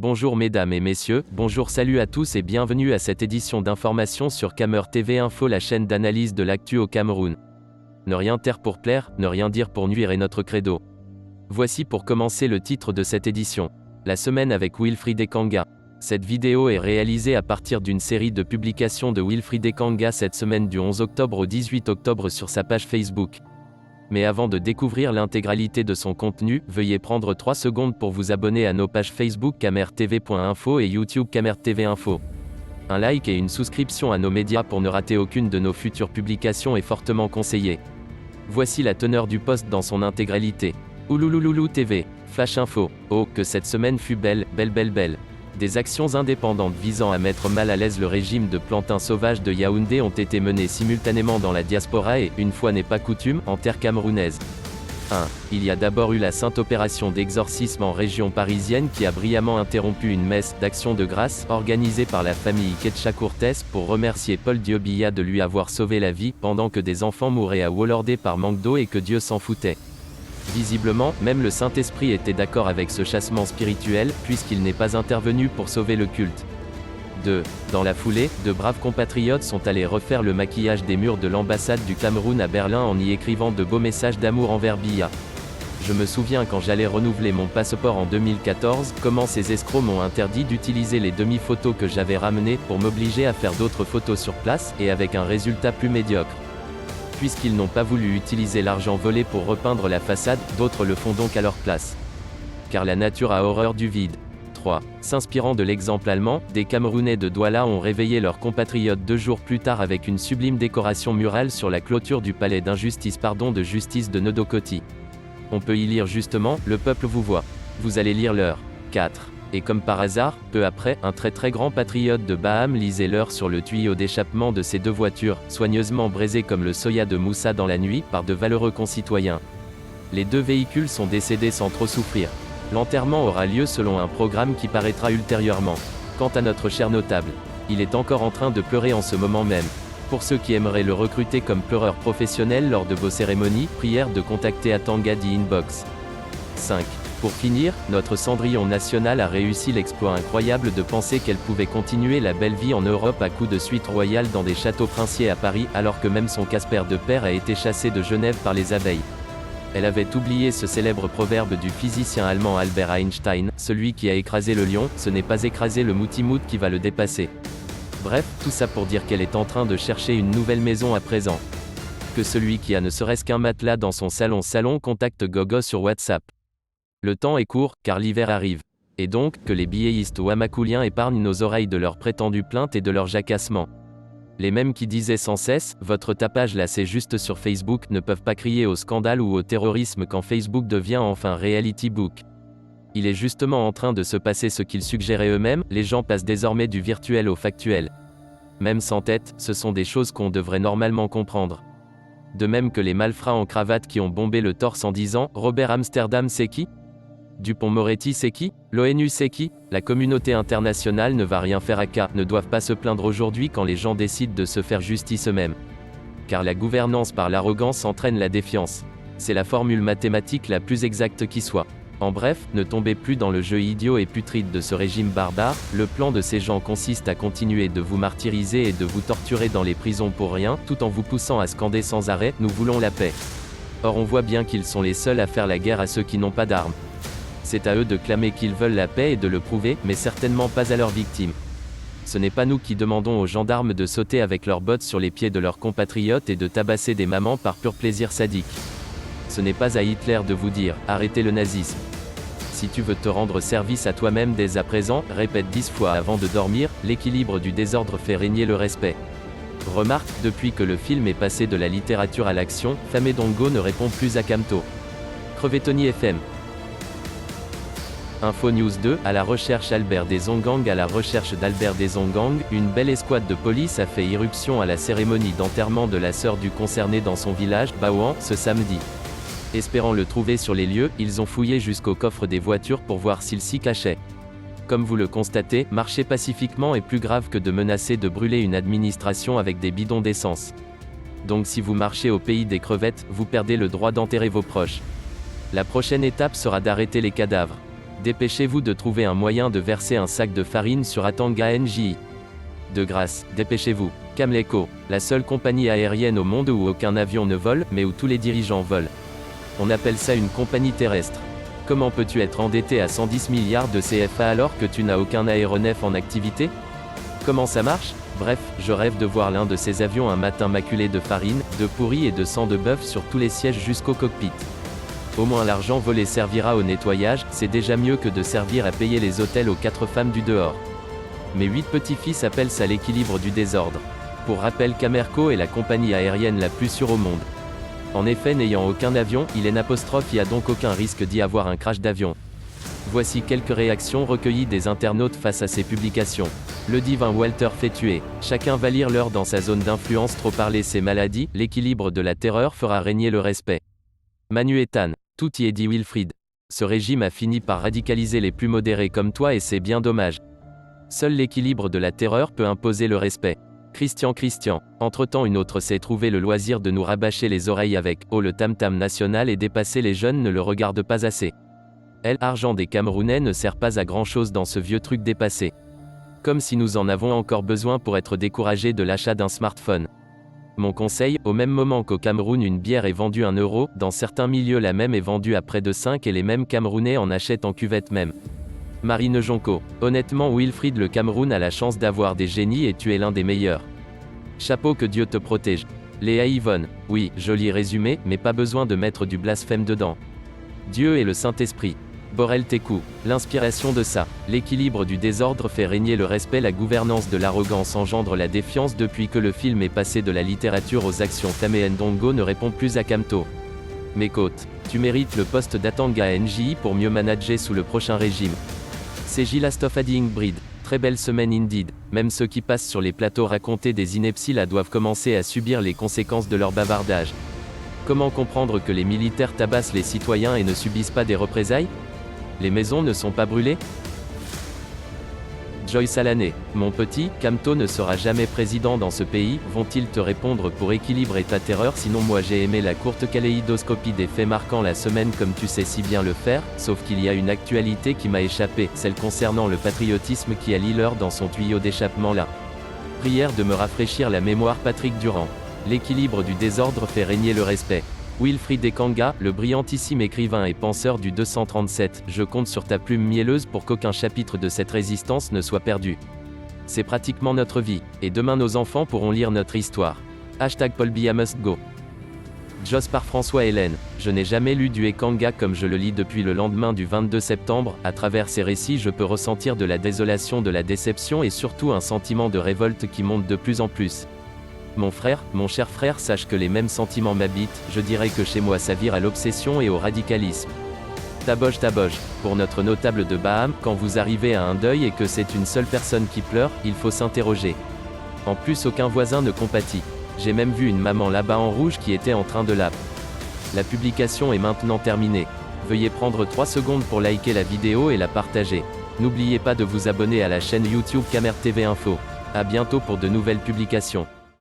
Bonjour mesdames et messieurs, bonjour salut à tous et bienvenue à cette édition d'information sur Camer TV Info, la chaîne d'analyse de l'actu au Cameroun. Ne rien taire pour plaire, ne rien dire pour nuire est notre credo. Voici pour commencer le titre de cette édition. La semaine avec Wilfried Ekanga. Cette vidéo est réalisée à partir d'une série de publications de Wilfried Ekanga cette semaine du 11 octobre au 18 octobre sur sa page Facebook. Mais avant de découvrir l'intégralité de son contenu, veuillez prendre 3 secondes pour vous abonner à nos pages Facebook camertv.info et YouTube CamerTV Info. Un like et une souscription à nos médias pour ne rater aucune de nos futures publications est fortement conseillé. Voici la teneur du post dans son intégralité. Ouloulouloulou TV, Flash Info. Oh, que cette semaine fut belle, belle, belle, belle. Des actions indépendantes visant à mettre mal à l'aise le régime de plantain sauvage de Yaoundé ont été menées simultanément dans la diaspora et, une fois n'est pas coutume, en terre camerounaise. 1. Il y a d'abord eu la sainte opération d'exorcisme en région parisienne qui a brillamment interrompu une messe d'action de grâce organisée par la famille Ketcha-Courtès pour remercier Paul Diobilla de lui avoir sauvé la vie pendant que des enfants mouraient à Wolordé par manque d'eau et que Dieu s'en foutait. Visiblement, même le Saint-Esprit était d'accord avec ce chassement spirituel, puisqu'il n'est pas intervenu pour sauver le culte. 2. Dans la foulée, de braves compatriotes sont allés refaire le maquillage des murs de l'ambassade du Cameroun à Berlin en y écrivant de beaux messages d'amour envers Biya. Je me souviens quand j'allais renouveler mon passeport en 2014, comment ces escrocs m'ont interdit d'utiliser les demi-photos que j'avais ramenées pour m'obliger à faire d'autres photos sur place, et avec un résultat plus médiocre. Puisqu'ils n'ont pas voulu utiliser l'argent volé pour repeindre la façade, d'autres le font donc à leur place. Car la nature a horreur du vide. 3. S'inspirant de l'exemple allemand, des Camerounais de Douala ont réveillé leurs compatriotes 2 jours plus tard avec une sublime décoration murale sur la clôture du palais de justice de Nodokoti. On peut y lire justement, le peuple vous voit. Vous allez lire l'heure. 4. Et comme par hasard, peu après, un très grand patriote de Baham lisait l'heure sur le tuyau d'échappement de ces 2 voitures, soigneusement braisées comme le soya de Moussa dans la nuit, par de valeureux concitoyens. Les 2 véhicules sont décédés sans trop souffrir. L'enterrement aura lieu selon un programme qui paraîtra ultérieurement. Quant à notre cher notable, il est encore en train de pleurer en ce moment même. Pour ceux qui aimeraient le recruter comme pleureur professionnel lors de vos cérémonies, prière de contacter Atanga di Inbox. 5. Pour finir, notre Cendrillon national a réussi l'exploit incroyable de penser qu'elle pouvait continuer la belle vie en Europe à coups de suites royales dans des châteaux princiers à Paris, alors que même son Casper de père a été chassé de Genève par les abeilles. Elle avait oublié ce célèbre proverbe du physicien allemand Albert Einstein, celui qui a écrasé le lion, ce n'est pas écraser le moutimout qui va le dépasser. Bref, tout ça pour dire qu'elle est en train de chercher une nouvelle maison à présent. Que celui qui a ne serait-ce qu'un matelas dans son salon contacte Gogo sur WhatsApp. Le temps est court, car l'hiver arrive. Et donc, que les billettistes ouamakouliens épargnent nos oreilles de leurs prétendues plaintes et de leurs jacassements. Les mêmes qui disaient sans cesse, votre tapage là c'est juste sur Facebook, ne peuvent pas crier au scandale ou au terrorisme quand Facebook devient enfin reality book. Il est justement en train de se passer ce qu'ils suggéraient eux-mêmes, les gens passent désormais du virtuel au factuel. Même sans tête, ce sont des choses qu'on devrait normalement comprendre. De même que les malfrats en cravate qui ont bombé le torse en disant « Robert Amsterdam c'est qui ? Dupont-Moretti c'est qui ? L'ONU c'est qui ? La communauté internationale ne va rien faire à cas, ne doivent pas se plaindre aujourd'hui quand les gens décident de se faire justice eux-mêmes. Car la gouvernance par l'arrogance entraîne la défiance. C'est la formule mathématique la plus exacte qui soit. En bref, ne tombez plus dans le jeu idiot et putride de ce régime barbare, le plan de ces gens consiste à continuer de vous martyriser et de vous torturer dans les prisons pour rien, tout en vous poussant à scander sans arrêt « Nous voulons la paix ». Or on voit bien qu'ils sont les seuls à faire la guerre à ceux qui n'ont pas d'armes. C'est à eux de clamer qu'ils veulent la paix et de le prouver, mais certainement pas à leurs victimes. Ce n'est pas nous qui demandons aux gendarmes de sauter avec leurs bottes sur les pieds de leurs compatriotes et de tabasser des mamans par pur plaisir sadique. Ce n'est pas à Hitler de vous dire « Arrêtez le nazisme ». Si tu veux te rendre service à toi-même dès à présent, répète 10 fois avant de dormir, l'équilibre du désordre fait régner le respect. Remarque, depuis que le film est passé de la littérature à l'action, Famedongo ne répond plus à Camto. Crevetoni FM. Info News 2, à la recherche Albert Dezongang. À la recherche d'Albert Dezongang, une belle escouade de police a fait irruption à la cérémonie d'enterrement de la sœur du concerné dans son village, Baouan, ce samedi. Espérant le trouver sur les lieux, ils ont fouillé jusqu'au coffre des voitures pour voir s'il s'y cachait. Comme vous le constatez, marcher pacifiquement est plus grave que de menacer de brûler une administration avec des bidons d'essence. Donc si vous marchez au pays des crevettes, vous perdez le droit d'enterrer vos proches. La prochaine étape sera d'arrêter les cadavres. Dépêchez-vous de trouver un moyen de verser un sac de farine sur Atanga NJI. De grâce, dépêchez-vous. Camleco, la seule compagnie aérienne au monde où aucun avion ne vole, mais où tous les dirigeants volent. On appelle ça une compagnie terrestre. Comment peux-tu être endetté à 110 milliards de CFA alors que tu n'as aucun aéronef en activité? Comment ça marche? Bref, je rêve de voir l'un de ces avions un matin maculé de farine, de pourri et de sang de bœuf sur tous les sièges jusqu'au cockpit. Au moins l'argent volé servira au nettoyage, c'est déjà mieux que de servir à payer les hôtels aux 4 femmes du dehors. Mes 8 petits-fils appellent ça l'équilibre du désordre. Pour rappel, Camerco est la compagnie aérienne la plus sûre au monde. En effet, n'ayant aucun avion, il y a donc aucun risque d'y avoir un crash d'avion. Voici quelques réactions recueillies des internautes face à ces publications. Le divin Walter fait tuer. Chacun va lire leur dans sa zone d'influence. Trop parler c'est maladie, l'équilibre de la terreur fera régner le respect. Manu Ethan. Tout y est dit Wilfried. Ce régime a fini par radicaliser les plus modérés comme toi et c'est bien dommage. Seul l'équilibre de la terreur peut imposer le respect. Christian. Entre-temps une autre s'est trouvé le loisir de nous rabâcher les oreilles avec « Oh le tam-tam national est dépassé, les jeunes ne le regardent pas assez ». L'argent des Camerounais ne sert pas à grand-chose dans ce vieux truc dépassé. Comme si nous en avons encore besoin pour être découragés de l'achat d'un smartphone. Mon conseil, au même moment qu'au Cameroun une bière est vendue 1 €, dans certains milieux la même est vendue à près de 5 et les mêmes Camerounais en achètent en cuvette même. Marine Jonco. Honnêtement Wilfried, le Cameroun a la chance d'avoir des génies et tu es l'un des meilleurs. Chapeau, que Dieu te protège. Léa Yvonne. Oui, joli résumé, mais pas besoin de mettre du blasphème dedans. Dieu et le Saint-Esprit. Borel Tekou. L'inspiration de ça. L'équilibre du désordre fait régner le respect, la gouvernance de l'arrogance engendre la défiance. Depuis que le film est passé de la littérature aux actions, Tamé Ndongo ne répond plus à Kamto. Mes côtes. Tu mérites le poste d'Atanga NJI pour mieux manager sous le prochain régime. C'est Last of Adding Breed. Très belle semaine indeed. Même ceux qui passent sur les plateaux raconter des inepties là doivent commencer à subir les conséquences de leur bavardage. Comment comprendre que les militaires tabassent les citoyens et ne subissent pas des représailles? Les maisons ne sont pas brûlées? Joyce Alané. Mon petit, Kamto ne sera jamais président dans ce pays, vont-ils te répondre pour équilibrer ta terreur? Sinon moi j'ai aimé la courte kaléidoscopie des faits marquants la semaine comme tu sais si bien le faire, sauf qu'il y a une actualité qui m'a échappé, celle concernant le patriotisme qui a l'heure dans son tuyau d'échappement là. Prière de me rafraîchir la mémoire. Patrick Durand. L'équilibre du désordre fait régner le respect. Wilfried Ekanga, le brillantissime écrivain et penseur du 237, je compte sur ta plume mielleuse pour qu'aucun chapitre de cette résistance ne soit perdu. C'est pratiquement notre vie, et demain nos enfants pourront lire notre histoire. Paul Biya must go. Joss par François Hélène. Je n'ai jamais lu du Ekanga comme je le lis depuis le lendemain du 22 septembre, à travers ces récits je peux ressentir de la désolation, de la déception et surtout un sentiment de révolte qui monte de plus en plus. Mon frère, mon cher frère, sache que les mêmes sentiments m'habitent, je dirais que chez moi ça vire à l'obsession et au radicalisme. Taboge, pour notre notable de Baham, quand vous arrivez à un deuil et que c'est une seule personne qui pleure, il faut s'interroger. En plus aucun voisin ne compatit. J'ai même vu une maman là-bas en rouge qui était en train de la... La publication est maintenant terminée. Veuillez prendre 3 secondes pour liker la vidéo et la partager. N'oubliez pas de vous abonner à la chaîne YouTube Camer TV Info. À bientôt pour de nouvelles publications.